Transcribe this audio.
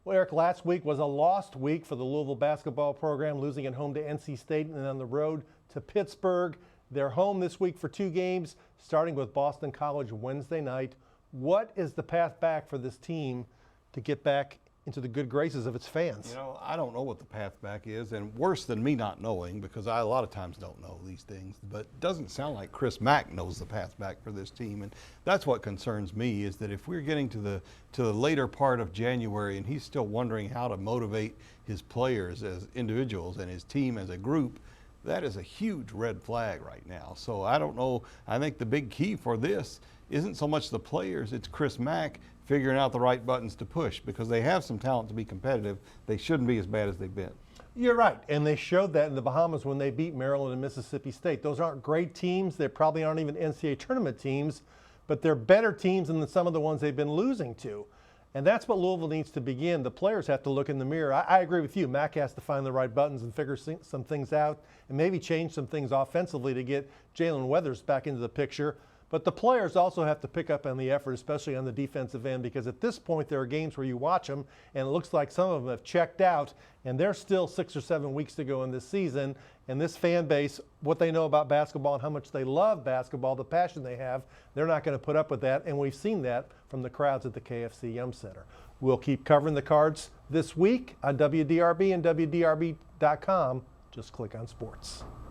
Well, Eric, last week was a lost week for the Louisville basketball program, losing at home to NC State and on the road to Pittsburgh. They're home this week for 2 games, starting with Boston College Wednesday night. What is the path back for this team to get back into the good graces of its fans? You know, I don't know what the path back is, and worse than me not knowing, because I a lot of times don't know these things, but it doesn't sound like Chris Mack knows the path back for this team, and that's what concerns me, is that if we're getting to the later part of January and he's still wondering how to motivate his players as individuals and his team as a group, that is a huge red flag right now. So I don't know. I think the big key for this isn't so much the players, it's Chris Mack figuring out the right buttons to push, because they have some talent to be competitive. They shouldn't be as bad as they've been. You're right, and they showed that in the Bahamas when they beat Maryland and Mississippi State. Those aren't great teams. They probably aren't even NCAA tournament teams, but they're better teams than some of the ones they've been losing to. And that's what Louisville needs to begin. The players have to look in the mirror. I agree with you. Mack has to find the right buttons and figure some things out and maybe change some things offensively to get Jalen Weathers back into the picture. But the players also have to pick up on the effort, especially on the defensive end, because at this point there are games where you watch them and it looks like some of them have checked out, and there's still 6 or 7 weeks to go in this season. And this fan base, what they know about basketball and how much they love basketball, the passion they have, they're not going to put up with that. And we've seen that from the crowds at the KFC Yum Center. We'll keep covering the cards this week on WDRB and WDRB.com. Just click on sports.